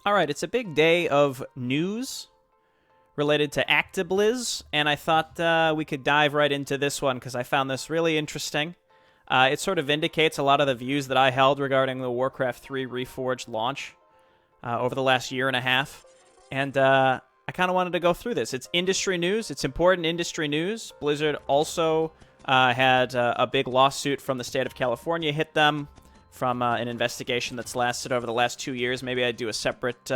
All right, it's a big day of news related to ActiBliz, and I thought we could dive right into this one because I found this really interesting. It sort of indicates a lot of the views that I held regarding the Warcraft 3 Reforged launch over the last year and a half, and I kind of wanted to go through this. It's industry news. It's important industry news. Blizzard also had a big lawsuit from the state of California hit them from an investigation that's lasted over the last 2 years. Maybe I'd do a separate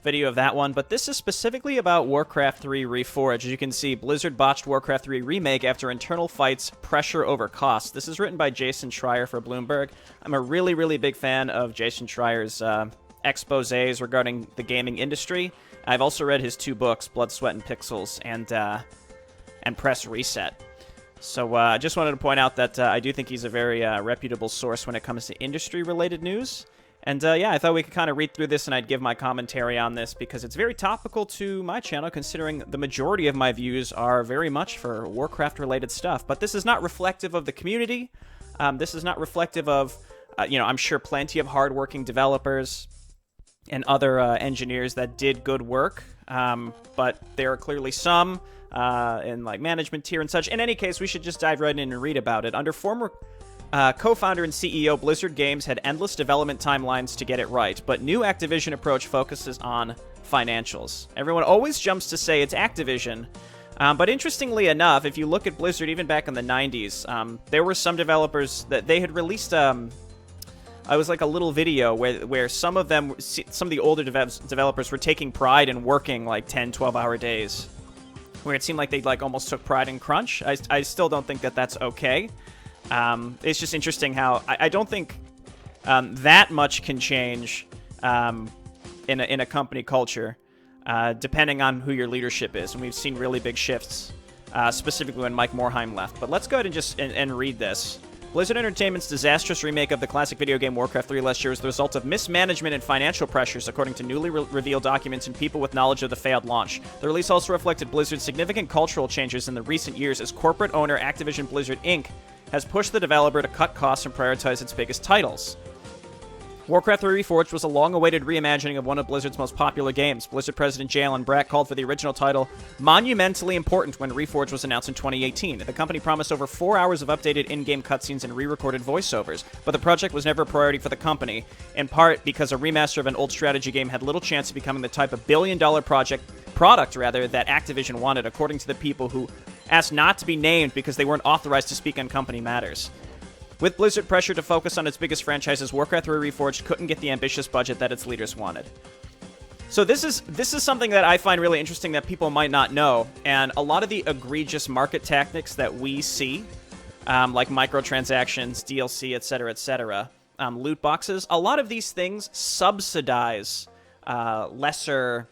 video of that one, but this is specifically about Warcraft 3 Reforged. As you can see, Blizzard botched Warcraft 3 Remake after internal fights, pressure over costs. This is written by Jason Schreier for Bloomberg. I'm a really, really big fan of Jason Schreier's exposés regarding the gaming industry. I've also read his 2 books, Blood, Sweat, and Pixels, and Press Reset. So I just wanted to point out that I do think he's a very reputable source when it comes to industry-related news. And yeah, I thought we could kind of read through this and I'd give my commentary on this because it's very topical to my channel, considering the majority of my views are very much for Warcraft-related stuff. But this is not reflective of the community. This is not reflective of, I'm sure plenty of hardworking developers and other engineers that did good work. But there are clearly some in like management tier and such. In any case, we should just dive right in and read about it. Under former co-founder and CEO, Blizzard Games had endless development timelines to get it right, but new Activision approach focuses on financials. Everyone always jumps to say it's Activision, but interestingly enough, if you look at Blizzard even back in the 90s, there were some developers that they had released I was like a little video where some of the older developers were taking pride in working like 10, 12-hour days, where it seemed like they like almost took pride in crunch. I still don't think that that's okay. It's just interesting how I don't think that much can change in a company culture, depending on who your leadership is. And we've seen really big shifts, specifically when Mike Morheim left. But let's go ahead and just read this. Blizzard Entertainment's disastrous remake of the classic video game Warcraft 3 last year was the result of mismanagement and financial pressures, according to newly revealed documents and people with knowledge of the failed launch. The release also reflected Blizzard's significant cultural changes in the recent years as corporate owner Activision Blizzard Inc. has pushed the developer to cut costs and prioritize its biggest titles. Warcraft 3 Reforged was a long-awaited reimagining of one of Blizzard's most popular games. Blizzard President J. Allen Brack called for the original title monumentally important when Reforged was announced in 2018. The company promised over 4 hours of updated in-game cutscenes and re-recorded voiceovers, but the project was never a priority for the company, in part because a remaster of an old strategy game had little chance of becoming the type of billion-dollar product that Activision wanted, according to the people who asked not to be named because they weren't authorized to speak on company matters. With Blizzard pressure to focus on its biggest franchises, Warcraft 3 Reforged couldn't get the ambitious budget that its leaders wanted. So this is something that I find really interesting that people might not know, and a lot of the egregious market tactics that we see, like microtransactions, DLC, etc., loot boxes, a lot of these things subsidize lesser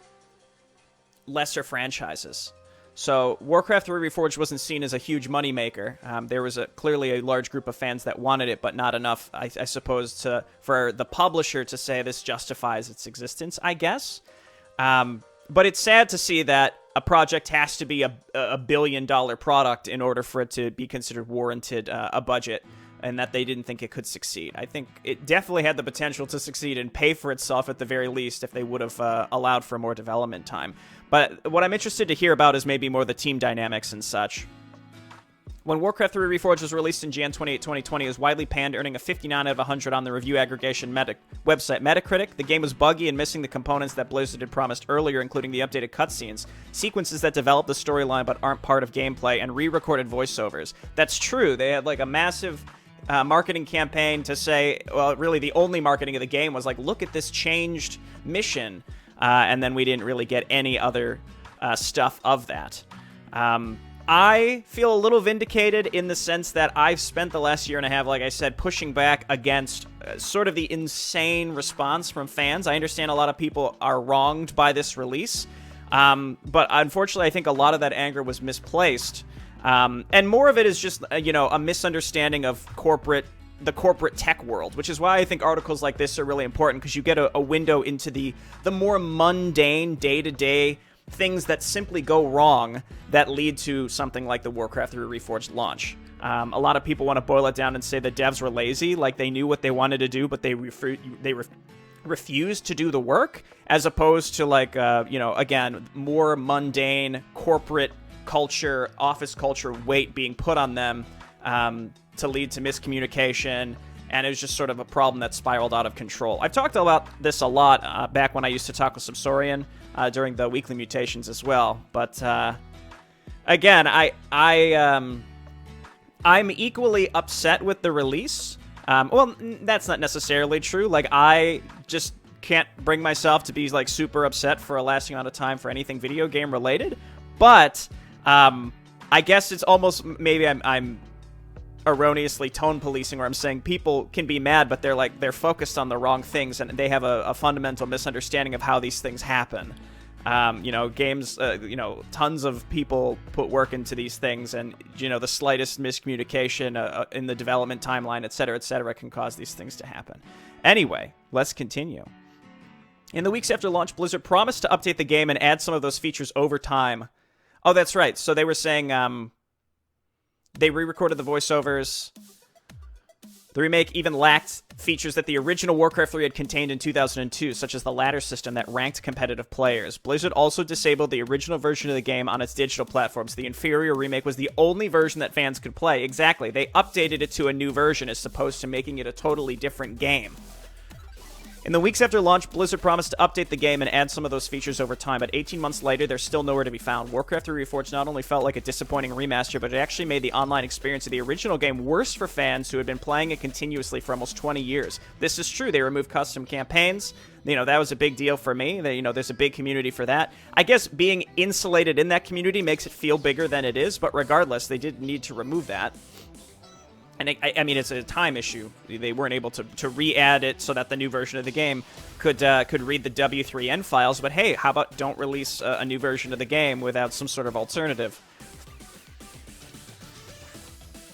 franchises. So Warcraft 3 Reforged wasn't seen as a huge moneymaker. There was clearly a large group of fans that wanted it, but not enough, I suppose, for the publisher to say this justifies its existence, I guess. But it's sad to see that a project has to be a billion-dollar product in order for it to be considered warranted a budget, and that they didn't think it could succeed. I think it definitely had the potential to succeed and pay for itself at the very least if they would have allowed for more development time. But what I'm interested to hear about is maybe more the team dynamics and such. When Warcraft 3 Reforged was released in Jan 28, 2020, it was widely panned, earning a 59 out of 100 on the review aggregation website Metacritic. The game was buggy and missing the components that Blizzard had promised earlier, including the updated cutscenes, sequences that develop the storyline but aren't part of gameplay, and re-recorded voiceovers. That's true. They had like a massive marketing campaign to say, well, really the only marketing of the game was like, look at this changed mission. And then we didn't really get any other stuff of that. I feel a little vindicated in the sense that I've spent the last year and a half, like I said, pushing back against sort of the insane response from fans. I understand a lot of people are wronged by this release, but unfortunately I think a lot of that anger was misplaced. And more of it is just, a misunderstanding of the corporate tech world, which is why I think articles like this are really important, because you get a window into the more mundane, day-to-day things that simply go wrong that lead to something like the Warcraft 3 Reforged launch. A lot of people want to boil it down and say the devs were lazy, like they knew what they wanted to do, but they refused to do the work, as opposed to like, again, more mundane corporate culture, office culture weight being put on them to lead to miscommunication. And it was just sort of a problem that spiraled out of control. I've talked about this a lot back when I used to talk with Subsorian during the weekly mutations as well. But again, I'm equally upset with the release. Well, that's not necessarily true. Like, I just can't bring myself to be like super upset for a lasting amount of time for anything video game related. But I guess it's almost maybe I'm erroneously tone policing, where I'm saying people can be mad, but they're focused on the wrong things, and they have a fundamental misunderstanding of how these things happen. Games, tons of people put work into these things, and the slightest miscommunication in the development timeline, et cetera, can cause these things to happen. Anyway, let's continue. In the weeks after launch, Blizzard promised to update the game and add some of those features over time. Oh, that's right. So they were saying they re-recorded the voiceovers. The remake even lacked features that the original Warcraft 3 had contained in 2002, such as the ladder system that ranked competitive players. Blizzard also disabled the original version of the game on its digital platforms. The inferior remake was the only version that fans could play. Exactly. They updated it to a new version as opposed to making it a totally different game. In the weeks after launch, Blizzard promised to update the game and add some of those features over time, but 18 months later, they're still nowhere to be found. Warcraft 3 Reforged not only felt like a disappointing remaster, but it actually made the online experience of the original game worse for fans who had been playing it continuously for almost 20 years. This is true. They removed custom campaigns. That was a big deal for me. There's a big community for that. I guess being insulated in that community makes it feel bigger than it is, but regardless, they did need to remove that. And I mean, it's a time issue. They weren't able to re-add it so that the new version of the game could read the W3N files. But hey, how about don't release a new version of the game without some sort of alternative?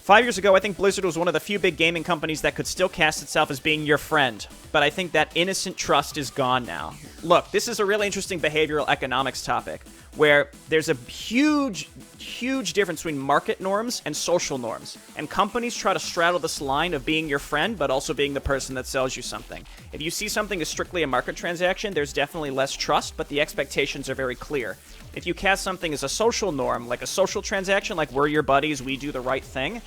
5 years ago, I think Blizzard was one of the few big gaming companies that could still cast itself as being your friend. But I think that innocent trust is gone now. Look, this is a really interesting behavioral economics topic, where there's a huge difference between market norms and social norms. And companies try to straddle this line of being your friend, but also being the person that sells you something. If you see something as strictly a market transaction, there's definitely less trust, but the expectations are very clear. If you cast something as a social norm, like a social transaction, like we're your buddies, we do the right thing,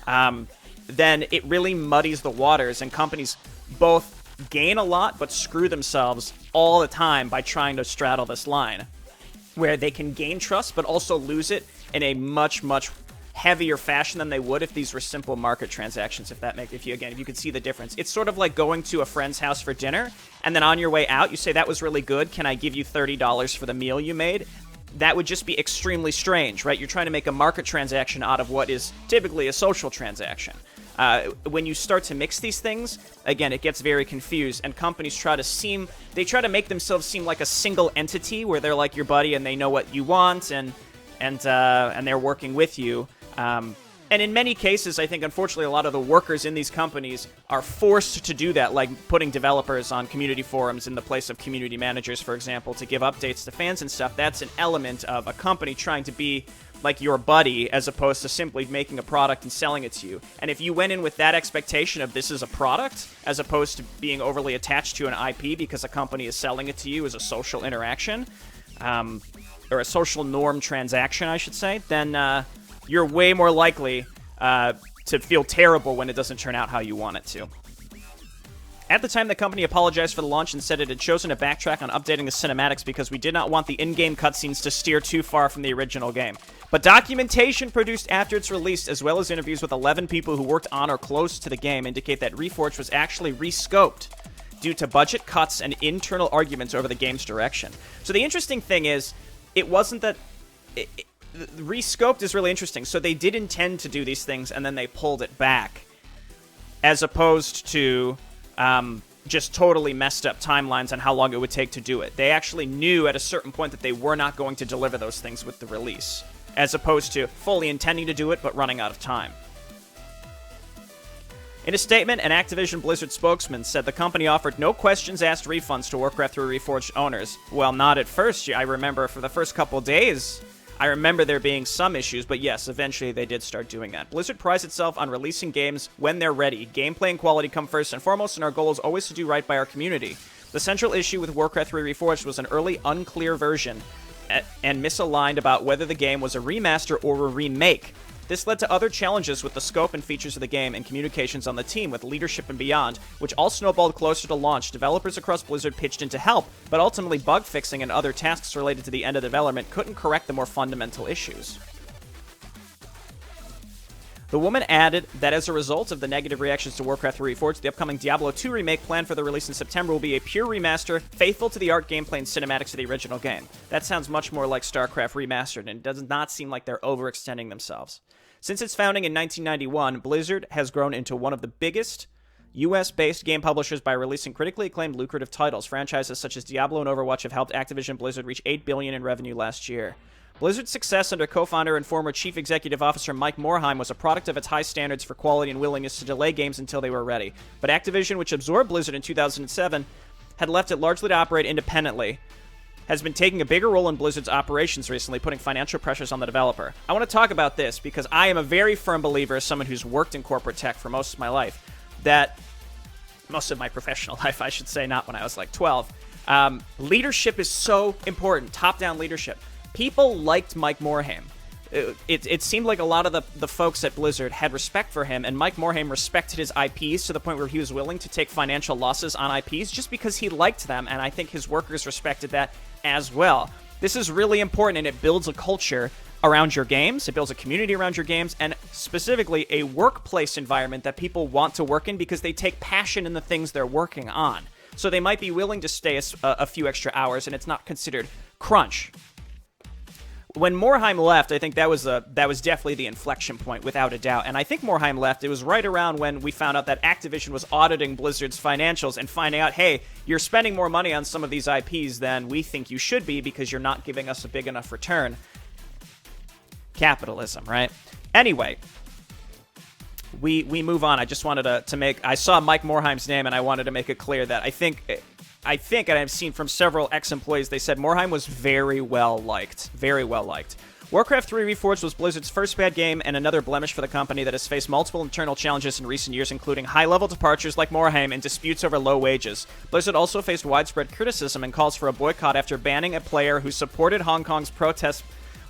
then it really muddies the waters, and companies both gain a lot, but screw themselves all the time by trying to straddle this line, where they can gain trust, but also lose it in a much, much heavier fashion than they would if these were simple market transactions, if you could see the difference. It's sort of like going to a friend's house for dinner, and then on your way out, you say, that was really good, can I give you $30 for the meal you made? That would just be extremely strange, right? You're trying to make a market transaction out of what is typically a social transaction. When you start to mix these things, again, it gets very confused, and companies try to make themselves seem like a single entity, where they're like your buddy and they know what you want, and they're working with you. And in many cases, I think, unfortunately, a lot of the workers in these companies are forced to do that, like putting developers on community forums in the place of community managers, for example, to give updates to fans and stuff. That's an element of a company trying to be like your buddy, as opposed to simply making a product and selling it to you. And if you went in with that expectation of this is a product, as opposed to being overly attached to an IP because a company is selling it to you as a social interaction, or a social norm transaction, I should say, then you're way more likely to feel terrible when it doesn't turn out how you want it to. At the time, the company apologized for the launch and said it had chosen to backtrack on updating the cinematics because we did not want the in-game cutscenes to steer too far from the original game. But documentation produced after its release, as well as interviews with 11 people who worked on or close to the game, indicate that Reforged was actually rescoped due to budget cuts and internal arguments over the game's direction. So the interesting thing is, it wasn't that... Rescoped is really interesting. So they did intend to do these things, and then they pulled it back, as opposed to just totally messed up timelines on how long it would take to do it. They actually knew at a certain point that they were not going to deliver those things with the release, as opposed to fully intending to do it but running out of time. In a statement, an Activision Blizzard spokesman said the company offered no questions asked refunds to Warcraft 3 Reforged owners. Well, not at first. I remember for the first couple days, I remember there being some issues, but yes, eventually they did start doing that. Blizzard prides itself on releasing games when they're ready. Gameplay and quality come first and foremost, and our goal is always to do right by our community. The central issue with Warcraft 3 Reforged was an early unclear version and misaligned about whether the game was a remaster or a remake. This led to other challenges with the scope and features of the game and communications on the team with leadership and beyond, which all snowballed closer to launch. Developers across Blizzard pitched in to help, but ultimately bug fixing and other tasks related to the end of development couldn't correct the more fundamental issues. The woman added that as a result of the negative reactions to Warcraft 3 Reforged, the upcoming Diablo 2 remake planned for the release in September will be a pure remaster, faithful to the art, gameplay, and cinematics of the original game. That sounds much more like StarCraft Remastered, and it does not seem like they're overextending themselves. Since its founding in 1991, Blizzard has grown into one of the biggest US-based game publishers by releasing critically acclaimed lucrative titles. Franchises such as Diablo and Overwatch have helped Activision Blizzard reach $8 billion in revenue last year. Blizzard's success under co-founder and former chief executive officer Mike Morheim was a product of its high standards for quality and willingness to delay games until they were ready. But Activision, which absorbed Blizzard in 2007, had left it largely to operate independently, has been taking a bigger role in Blizzard's operations recently, putting financial pressures on the developer. I want to talk about this because I am a very firm believer, as someone who's worked in corporate tech for most of my life, that most of my professional life, I should say, not when I was like 12, leadership is so important, top-down leadership. People liked Mike Morheim. It seemed like a lot of the folks at Blizzard had respect for him, and Mike Morheim respected his IPs to the point where he was willing to take financial losses on IPs just because he liked them, and I think his workers respected that as well. This is really important, and it builds a culture around your games, it builds a community around your games, and specifically a workplace environment that people want to work in because they take passion in the things they're working on. So they might be willing to stay a few extra hours, and it's not considered crunch. When Morheim left, I think that was definitely the inflection point, without a doubt. And I think Morheim left, it was right around when we found out that Activision was auditing Blizzard's financials and finding out, hey, you're spending more money on some of these IPs than we think you should be because you're not giving us a big enough return. Capitalism, right? Anyway, we move on. I just wanted to make... I saw Mike Morheim's name, and I wanted to make it clear that I think, and I've seen from several ex-employees, they said Morheim was very well liked. Very well liked. Warcraft 3 Reforged was Blizzard's first bad game and another blemish for the company that has faced multiple internal challenges in recent years, including high-level departures like Morheim and disputes over low wages. Blizzard also faced widespread criticism and calls for a boycott after banning a player who supported Hong Kong's protest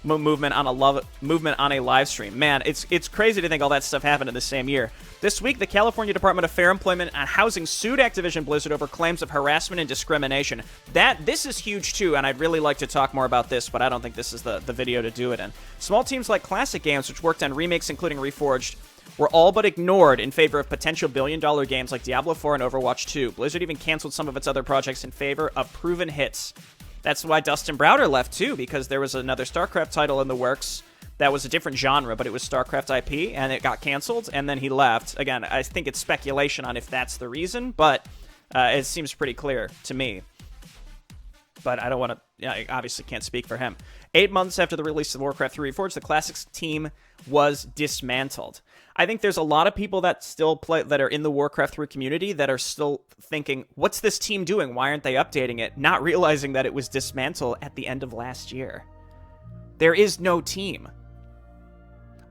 movement on a live stream. Man, it's crazy to think all that stuff happened in the same year. This week, the California Department of Fair Employment and Housing sued Activision Blizzard over claims of harassment and discrimination. This is huge too, and I'd really like to talk more about this, but I don't think this is the video to do it in. Small teams like Classic Games, which worked on remakes including Reforged, were all but ignored in favor of potential billion-dollar games like Diablo 4 and Overwatch 2. Blizzard even canceled some of its other projects in favor of proven hits. That's why Dustin Browder left, too, because there was another StarCraft title in the works that was a different genre, but it was StarCraft IP, and it got canceled, and then he left. Again, I think it's speculation on if that's the reason, but it seems pretty clear to me. But I don't want to... I obviously can't speak for him. 8 months after the release of Warcraft 3 Reforged, the Classics team was dismantled. I think there's a lot of people that still play, that are in the Warcraft 3 community that are still thinking, what's this team doing? Why aren't they updating it? Not realizing that it was dismantled at the end of last year. There is no team.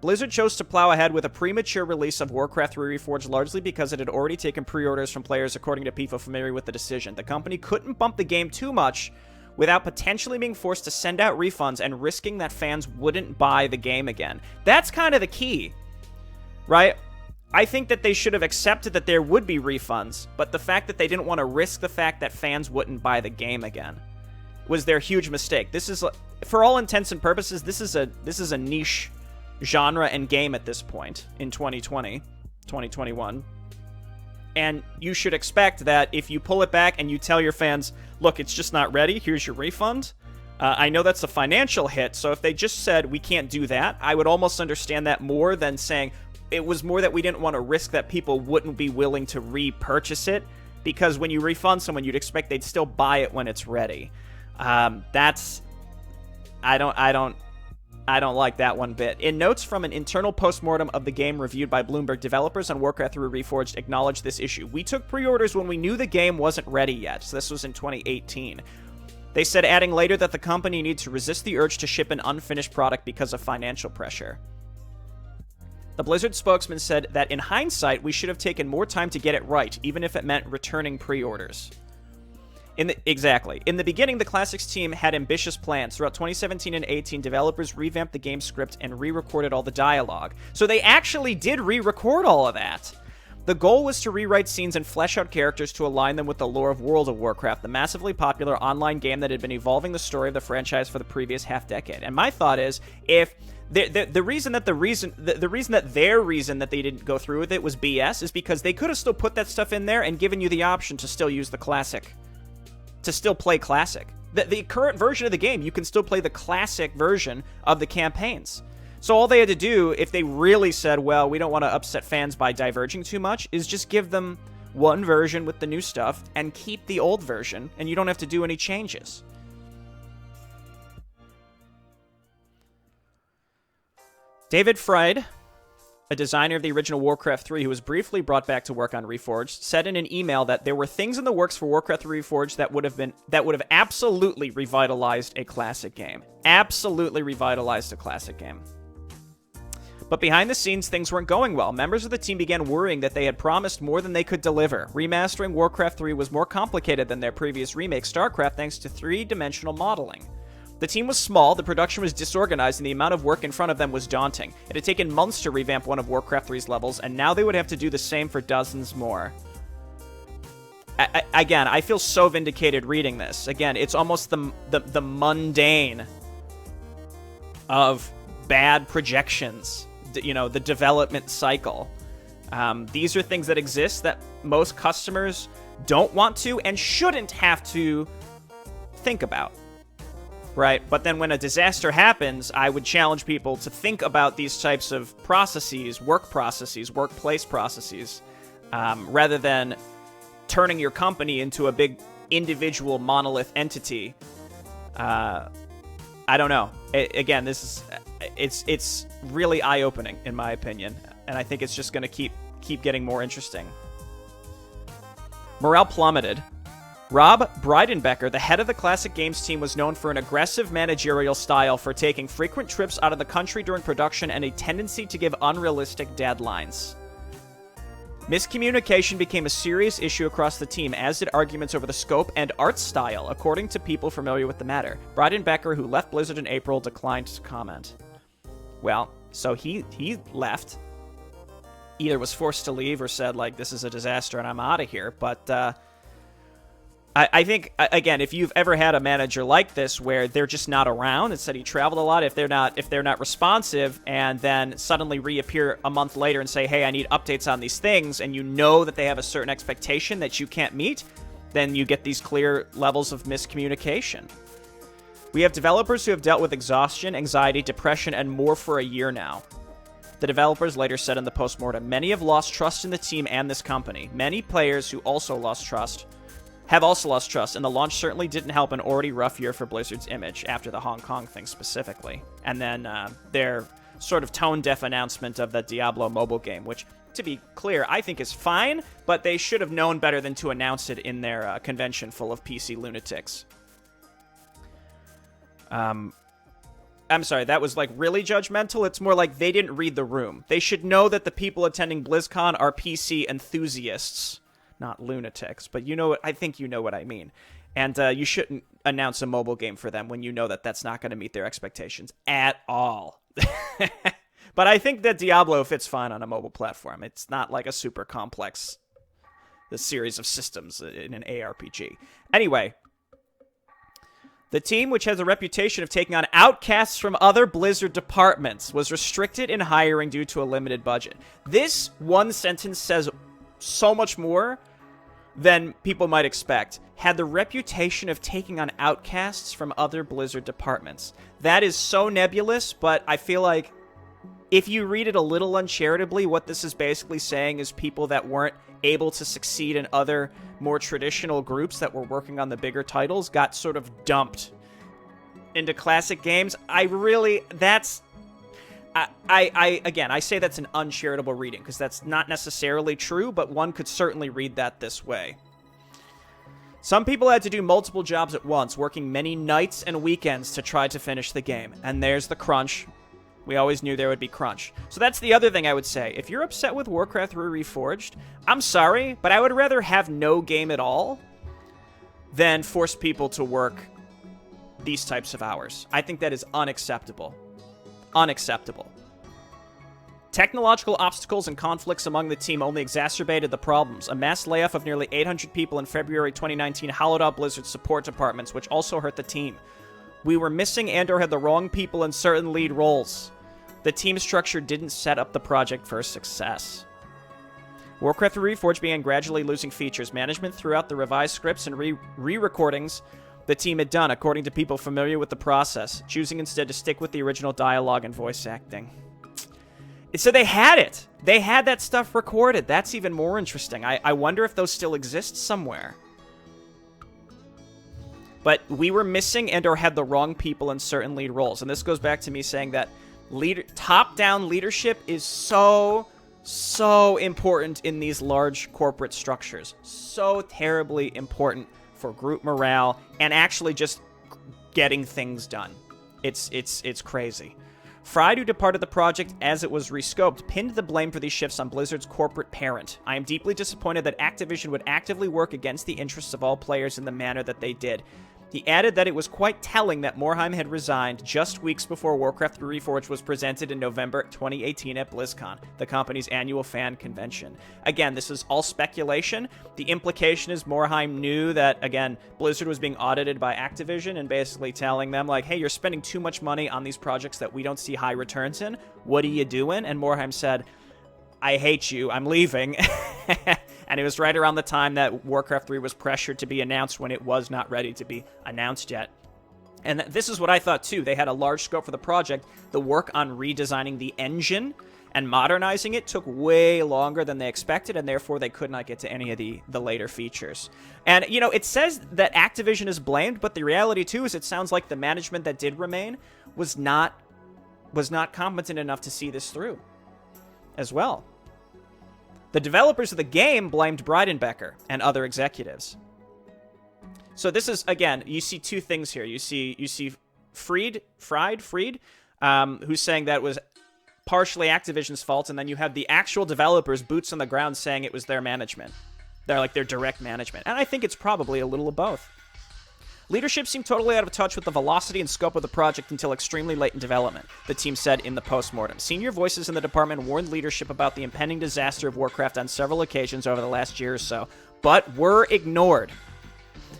Blizzard chose to plow ahead with a premature release of Warcraft 3 Reforged largely because it had already taken pre-orders from players, according to people familiar with the decision. The company couldn't bump the game too much without potentially being forced to send out refunds and risking that fans wouldn't buy the game again. That's kind of the key, right? I think that they should have accepted that there would be refunds, but the fact that they didn't want to risk the fact that fans wouldn't buy the game again was their huge mistake. This is, for all intents and purposes, this is a niche genre and game at this point in 2020, 2021. And you should expect that if you pull it back and you tell your fans, look, it's just not ready, here's your refund. I know that's a financial hit, so if they just said, we can't do that, I would almost understand that more than saying, it was more that we didn't want to risk that people wouldn't be willing to repurchase it, because when you refund someone, you'd expect they'd still buy it when it's ready. I don't like that one bit. In notes from an internal postmortem of the game reviewed by Bloomberg, developers on Warcraft 3 Reforged acknowledged this issue. We took pre-orders when we knew the game wasn't ready yet. So this was in 2018. They said, adding later that the company needs to resist the urge to ship an unfinished product because of financial pressure. The Blizzard spokesman said that in hindsight, we should have taken more time to get it right, even if it meant returning pre-orders. Exactly. In the beginning, the Classics team had ambitious plans. Throughout 2017 and 18, developers revamped the game script and re-recorded all the dialogue. So they actually did re-record all of that. The goal was to rewrite scenes and flesh out characters to align them with the lore of World of Warcraft, the massively popular online game that had been evolving the story of the franchise for the previous half-decade. And my thought is, if the reason that their reason that they didn't go through with it was BS is because they could have still put that stuff in there and given you the option to still use the classic, to still play classic. The current version of the game, you can still play the classic version of the campaigns. So all they had to do, if they really said, well, we don't want to upset fans by diverging too much, is just give them one version with the new stuff and keep the old version, and you don't have to do any changes. David Fried, a designer of the original Warcraft 3 who was briefly brought back to work on Reforged, said in an email that there were things in the works for Warcraft 3 Reforged that would have absolutely revitalized a classic game. Absolutely revitalized a classic game. But behind the scenes, things weren't going well. Members of the team began worrying that they had promised more than they could deliver. Remastering Warcraft 3 was more complicated than their previous remake, StarCraft, thanks to three-dimensional modeling. The team was small, the production was disorganized, and the amount of work in front of them was daunting. It had taken months to revamp one of Warcraft 3's levels, and now they would have to do the same for dozens more. Again, I feel so vindicated reading this. Again, it's almost the mundane of bad projections. You know, the development cycle. These are things that exist that most customers don't want to and shouldn't have to think about. Right? But then when a disaster happens, I would challenge people to think about these types of processes, workplace processes, rather than turning your company into a big individual monolith entity. I don't know. Again, it's really eye-opening in my opinion, and I think it's just going to keep getting more interesting. Morale plummeted. Rob Breidenbecker, the head of the Classic Games team, was known for an aggressive managerial style, for taking frequent trips out of the country during production, and a tendency to give unrealistic deadlines. Miscommunication became a serious issue across the team, as did arguments over the scope and art style, according to people familiar with the matter. Breidenbecker, who left Blizzard in April, declined to comment. Well, so he left. Either was forced to leave or said, like, this is a disaster and I'm out of here. But I think, again, if you've ever had a manager like this where they're just not around, instead he traveled a lot, if they're not responsive, and then suddenly reappear a month later and say, hey, I need updates on these things, and you know that they have a certain expectation that you can't meet, then you get these clear levels of miscommunication. We have developers who have dealt with exhaustion, anxiety, depression, and more for a year now. The developers later said in the postmortem, many have lost trust in the team and this company. Many players who also lost trust have also lost trust, and the launch certainly didn't help an already rough year for Blizzard's image, after the Hong Kong thing specifically. And then their sort of tone-deaf announcement of the Diablo mobile game, which, to be clear, I think is fine, but they should have known better than to announce it in their convention full of PC lunatics. I'm sorry, that was like really judgmental. It's more like they didn't read the room. They should know that the people attending BlizzCon are PC enthusiasts, not lunatics, but you know, I think you know what I mean. And you shouldn't announce a mobile game for them when you know that that's not going to meet their expectations at all. But I think that Diablo fits fine on a mobile platform. It's not like a super complex series of systems in an ARPG. Anyway, the team, which has a reputation of taking on outcasts from other Blizzard departments, was restricted in hiring due to a limited budget. This one sentence says so much more than people might expect. Had the reputation of taking on outcasts from other Blizzard departments. That is so nebulous, but I feel like if you read it a little uncharitably, what this is basically saying is people that weren't able to succeed in other more traditional groups that were working on the bigger titles got sort of dumped into classic games. Again, I say that's an uncharitable reading, because that's not necessarily true, but one could certainly read that this way. Some people had to do multiple jobs at once, working many nights and weekends to try to finish the game. And there's the crunch. We always knew there would be crunch. So that's the other thing I would say. If you're upset with Warcraft 3 Reforged, I'm sorry, but I would rather have no game at all then force people to work these types of hours. I think that is unacceptable. Unacceptable. Technological obstacles and conflicts among the team only exacerbated the problems. A mass layoff of nearly 800 people in February 2019 hollowed out Blizzard's support departments, which also hurt the team. We were missing and/or had the wrong people in certain lead roles. The team structure didn't set up the project for success. Warcraft 3 Reforged began gradually losing features. Management threw out the revised scripts and re-recordings the team had done, according to people familiar with the process, choosing instead to stick with the original dialogue and voice acting. So they had it. They had that stuff recorded. That's even more interesting. I wonder if those still exist somewhere. But we were missing and or had the wrong people in certain lead roles. And this goes back to me saying that top-down leadership is so important in these large corporate structures. So terribly important for group morale and actually just getting things done. It's crazy. Fried, who departed the project as it was rescoped, pinned the blame for these shifts on Blizzard's corporate parent. I am deeply disappointed that Activision would actively work against the interests of all players in the manner that they did. He added that it was quite telling that Morheim had resigned just weeks before Warcraft 3 Reforged was presented in November 2018 at BlizzCon, the company's annual fan convention. Again, this is all speculation. The implication is Morheim knew that, again, Blizzard was being audited by Activision and basically telling them, like, hey, you're spending too much money on these projects that we don't see high returns in. What are you doing? And Morheim said, I hate you. I'm leaving. And it was right around the time that Warcraft 3 was pressured to be announced when it was not ready to be announced yet. And this is what I thought, too. They had a large scope for the project. The work on redesigning the engine and modernizing it took way longer than they expected, and therefore they could not get to any of the later features. And, you know, it says that Activision is blamed, but the reality, too, is it sounds like the management that did remain was not competent enough to see this through as well. The developers of the game blamed Breidenbecker and other executives. So this is, again, you see two things here. You see Fried, who's saying that was partially Activision's fault, and then you have the actual developers, boots on the ground, saying it was their management. They're like their direct management. And I think it's probably a little of both. Leadership seemed totally out of touch with the velocity and scope of the project until extremely late in development, the team said in the postmortem. Senior voices in the department warned leadership about the impending disaster of Warcraft on several occasions over the last year or so, but were ignored.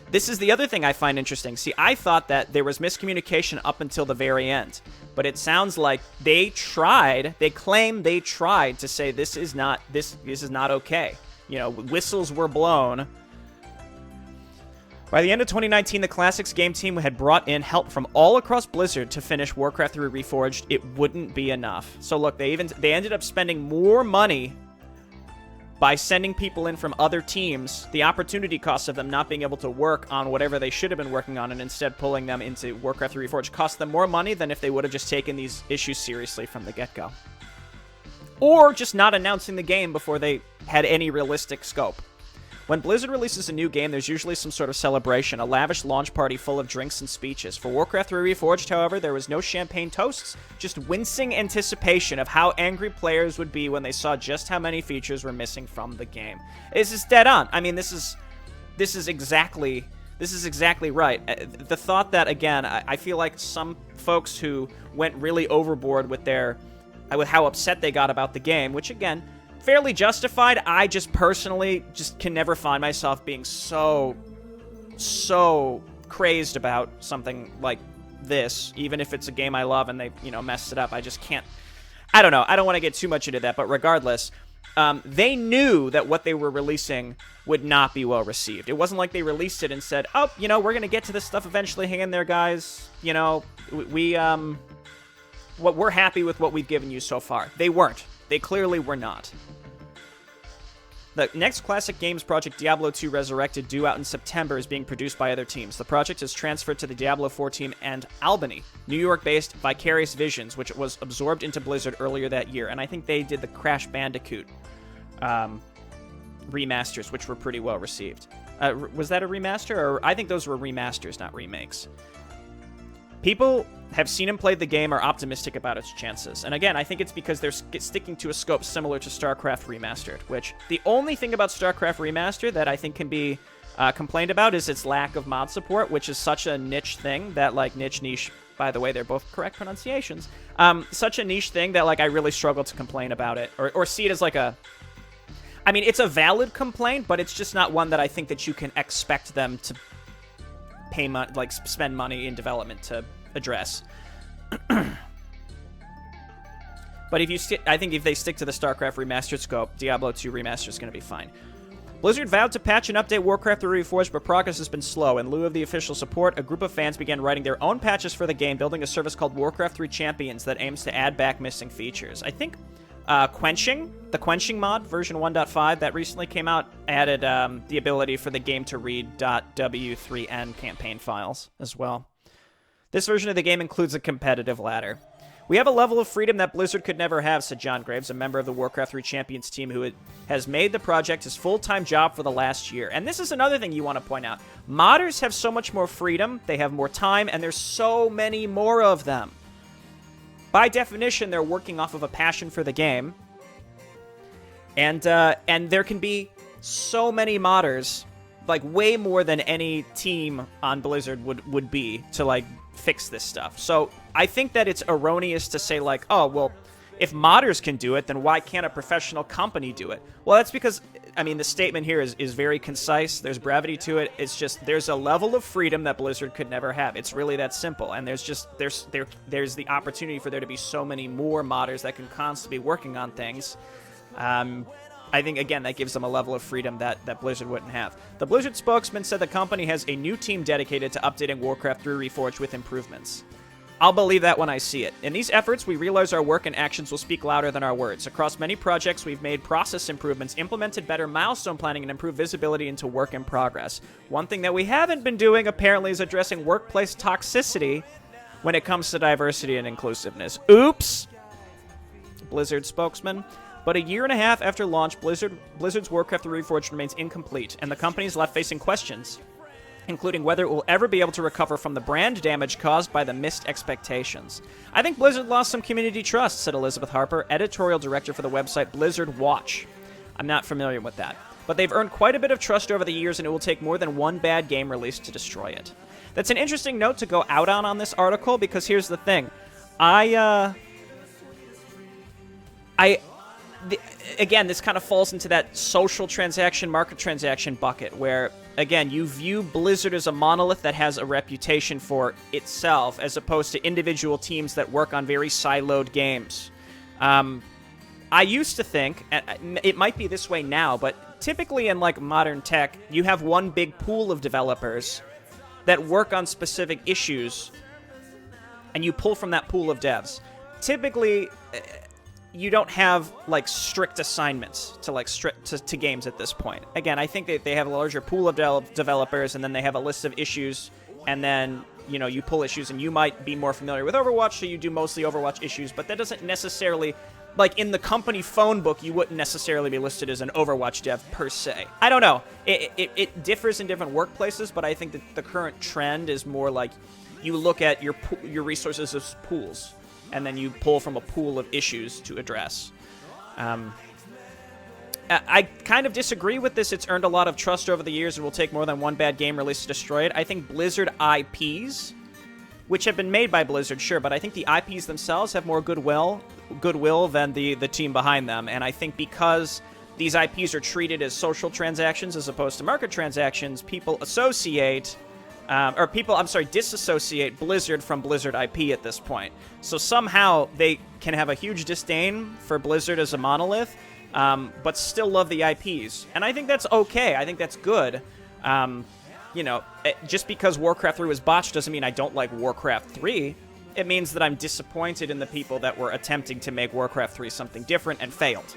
This is the other thing I find interesting. See, I thought that there was miscommunication up until the very end, but it sounds like they claim they tried to say this is not okay. You know, whistles were blown. By the end of 2019, the Classics game team had brought in help from all across Blizzard to finish Warcraft 3 Reforged. It wouldn't be enough. So look, they ended up spending more money by sending people in from other teams, the opportunity cost of them not being able to work on whatever they should have been working on and instead pulling them into Warcraft 3 Reforged cost them more money than if they would have just taken these issues seriously from the get-go. Or just not announcing the game before they had any realistic scope. When Blizzard releases a new game, there's usually some sort of celebration, a lavish launch party full of drinks and speeches. For Warcraft 3 Reforged, however, there was no champagne toasts, just wincing anticipation of how angry players would be when they saw just how many features were missing from the game. This is dead on. I mean, this is exactly right. The thought that, again, I feel like some folks who went really overboard with how upset they got about the game, which, again, fairly justified. I just personally can never find myself being so crazed about something like this, even if it's a game I love and they, messed it up. I just can't. I don't know. I don't want to get too much into that, but regardless, they knew that what they were releasing would not be well received. It wasn't like they released it and said, "Oh, we're going to get to this stuff eventually. Hang in there, guys. We're happy with what we've given you so far." They weren't. They clearly were not. The next classic games project, Diablo 2 Resurrected, due out in September, is being produced by other teams. The project is transferred to the Diablo 4 team and Albany, New York-based Vicarious Visions, which was absorbed into Blizzard earlier that year. And I think they did the Crash Bandicoot remasters, which were pretty well received. Was that a remaster? Or I think those were remasters, not remakes. People have seen and played the game are optimistic about its chances. And again, I think it's because they're sticking to a scope similar to StarCraft Remastered, which the only thing about StarCraft Remastered that I think can be complained about is its lack of mod support, which is such a niche thing that, like, niche, by the way, they're both correct pronunciations, such a niche thing that, like, I really struggle to complain about it, or see it as, like, I mean, it's a valid complaint, but it's just not one that I think that you can expect them to pay money, like, spend money in development to address. But I think if they stick to the StarCraft remastered scope, Diablo 2 remaster is going to be fine. Blizzard vowed to patch and update Warcraft 3 Reforged, but progress has been slow. In lieu of the official support, a group of fans began writing their own patches for the game, building a service called Warcraft 3 Champions that aims to add back missing features. I think the Quenching mod, version 1.5, that recently came out, added the ability for the game to read .w3n campaign files as well. This version of the game includes a competitive ladder. We have a level of freedom that Blizzard could never have, said John Graves, a member of the Warcraft 3 Champions team who has made the project his full-time job for the last year. And this is another thing you want to point out. Modders have so much more freedom, they have more time, and there's so many more of them. By definition, they're working off of a passion for the game. And there can be so many modders, like way more than any team on Blizzard would be to, like, fix this stuff. So I think that it's erroneous to say, like, oh, well, if modders can do it, then why can't a professional company do it? Well, that's because, I mean, the statement here is very concise. There's brevity to it. It's just, there's a level of freedom that Blizzard could never have. It's really that simple. And there's the opportunity for there to be so many more modders that can constantly be working on things. I think, again, that gives them a level of freedom that Blizzard wouldn't have. The Blizzard spokesman said the company has a new team dedicated to updating Warcraft 3 Reforged with improvements. I'll believe that when I see it. In these efforts, we realize our work and actions will speak louder than our words. Across many projects, we've made process improvements, implemented better milestone planning, and improved visibility into work in progress. One thing that we haven't been doing, apparently, is addressing workplace toxicity when it comes to diversity and inclusiveness. Oops! Blizzard spokesman. But a year and a half after launch, Blizzard's Warcraft 3 Reforged remains incomplete, and the company is left facing questions, including whether it will ever be able to recover from the brand damage caused by the missed expectations. I think Blizzard lost some community trust, said Elizabeth Harper, editorial director for the website Blizzard Watch. I'm not familiar with that. But they've earned quite a bit of trust over the years, and it will take more than one bad game release to destroy it. That's an interesting note to go out on this article, because here's the thing. Again, this kind of falls into that social transaction, market transaction bucket, where, again, you view Blizzard as a monolith that has a reputation for itself, as opposed to individual teams that work on very siloed games. I used to think, and it might be this way now, but typically in, like, modern tech, you have one big pool of developers that work on specific issues, and you pull from that pool of devs. Typically, you don't have, like, strict assignments to, like, to games at this point. Again, I think that they have a larger pool of developers, and then they have a list of issues, and then, you know, you pull issues, and you might be more familiar with Overwatch, so you do mostly Overwatch issues, but that doesn't necessarily, like, in the company phone book, you wouldn't necessarily be listed as an Overwatch dev, per se. I don't know. It differs in different workplaces, but I think that the current trend is more like you look at your resources as pools, and then you pull from a pool of issues to address. I kind of disagree with this. It's earned a lot of trust over the years and will take more than one bad game release to destroy it. I think Blizzard IPs, which have been made by Blizzard, sure, but I think the IPs themselves have more goodwill than the team behind them. And I think because these IPs are treated as social transactions as opposed to market transactions, people disassociate Blizzard from Blizzard IP at this point. So somehow they can have a huge disdain for Blizzard as a monolith, but still love the IPs. And I think that's okay. I think that's good. Just because Warcraft 3 was botched doesn't mean I don't like Warcraft 3. It means that I'm disappointed in the people that were attempting to make Warcraft 3 something different and failed.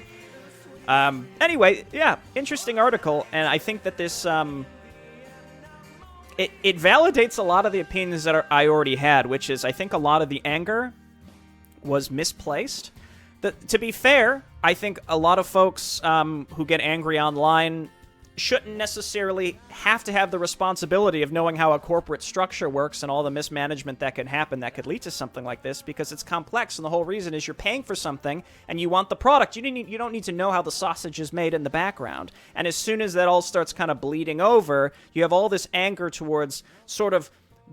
Anyway, yeah, interesting article, and I think that this... It validates a lot of the opinions that I already had, which is I think a lot of the anger was misplaced. To be fair, I think a lot of folks who get angry online shouldn't necessarily have to have the responsibility of knowing how a corporate structure works and all the mismanagement that can happen that could lead to something like this, because it's complex, and the whole reason is you're paying for something and you want the product. You don't need to know how the sausage is made in the background. And as soon as that all starts kind of bleeding over, you have all this anger towards sort of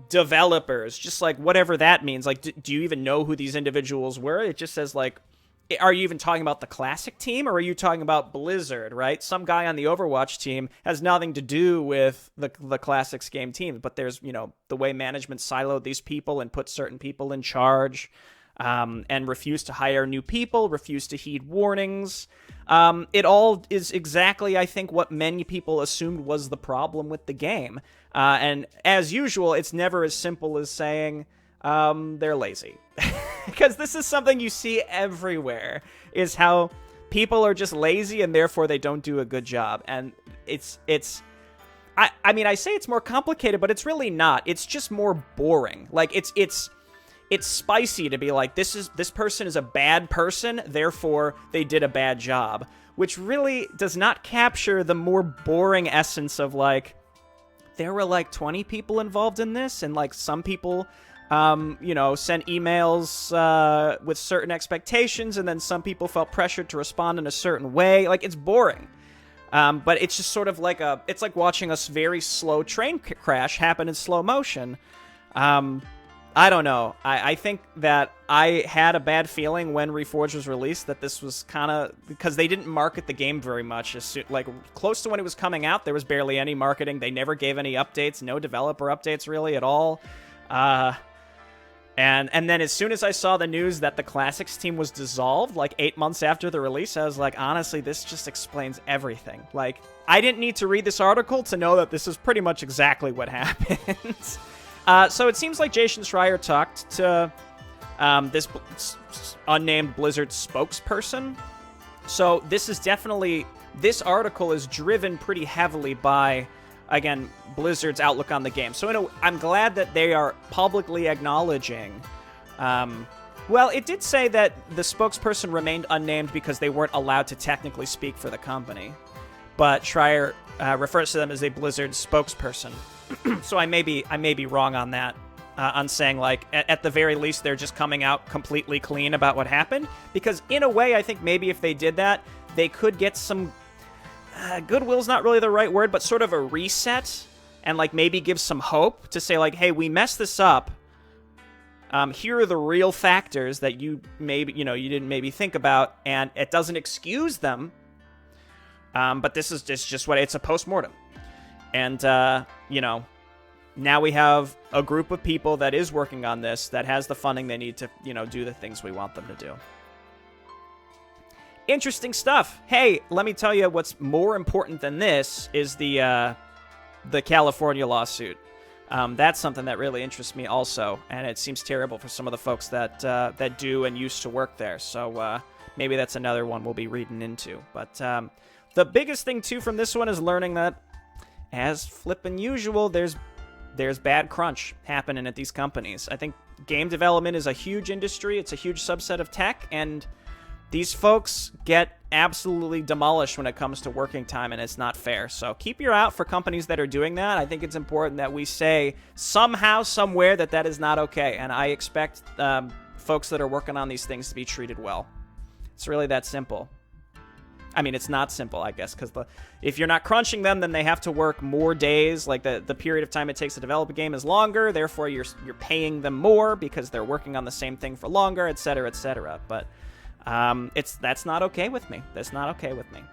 developers, just like whatever that means. Like, do you even know who these individuals were? It just says, like, are you even talking about the Classic team, or are you talking about Blizzard, right? Some guy on the Overwatch team has nothing to do with the Classics game team, but there's, the way management siloed these people and put certain people in charge, and refused to hire new people, refused to heed warnings. It all is exactly, I think, what many people assumed was the problem with the game. And as usual, it's never as simple as saying, they're lazy. Because this is something you see everywhere, is how people are just lazy and therefore they don't do a good job. And I mean, I say it's more complicated, but it's really not. It's just more boring. Like, it's spicy to be like, this person is a bad person, therefore they did a bad job, which really does not capture the more boring essence of, like, there were like 20 people involved in this, and like some people sent emails with certain expectations, and then some people felt pressured to respond in a certain way. Like, it's boring. But it's just sort of like it's like watching a very slow train crash happen in slow motion. I don't know. I think that I had a bad feeling when Reforged was released that this was kind of, because they didn't market the game very much. Like, close to when it was coming out, there was barely any marketing. They never gave any updates, no developer updates really at all. And then as soon as I saw the news that the Classics team was dissolved, like 8 months after the release, I was like, honestly, this just explains everything. Like, I didn't need to read this article to know that this is pretty much exactly what happened. So it seems like Jason Schreier talked to this unnamed Blizzard spokesperson. So this article is driven pretty heavily by, again, Blizzard's outlook on the game. So I'm glad that they are publicly acknowledging. Well, it did say that the spokesperson remained unnamed because they weren't allowed to technically speak for the company. But Schreier refers to them as a Blizzard spokesperson. So I may be wrong on that, on saying, like, at the very least, they're just coming out completely clean about what happened. Because in a way, I think maybe if they did that, they could get some... goodwill's not really the right word, but sort of a reset, and like maybe give some hope to say, like, hey, we messed this up. Here are the real factors that you didn't maybe think about, and it doesn't excuse them. But this is just what it's a postmortem, and now we have a group of people that is working on this, that has the funding they need to do the things we want them to do. Interesting stuff. Hey, let me tell you what's more important than this is the California lawsuit. That's something that really interests me also, and it seems terrible for some of the folks that do and used to work there. So maybe that's another one we'll be reading into. But the biggest thing too from this one is learning that, as flippin' usual, there's bad crunch happening at these companies. I think game development is a huge industry. It's a huge subset of tech, and these folks get absolutely demolished when it comes to working time, and it's not fair. So keep your eye out for companies that are doing that. I think it's important that we say somehow, somewhere, that is not okay. And I expect folks that are working on these things to be treated well. It's really that simple. I mean, it's not simple, I guess, because if you're not crunching them, then they have to work more days. Like, the period of time it takes to develop a game is longer. Therefore, you're paying them more because they're working on the same thing for longer, et cetera, et cetera. But that's not okay with me. That's not okay with me.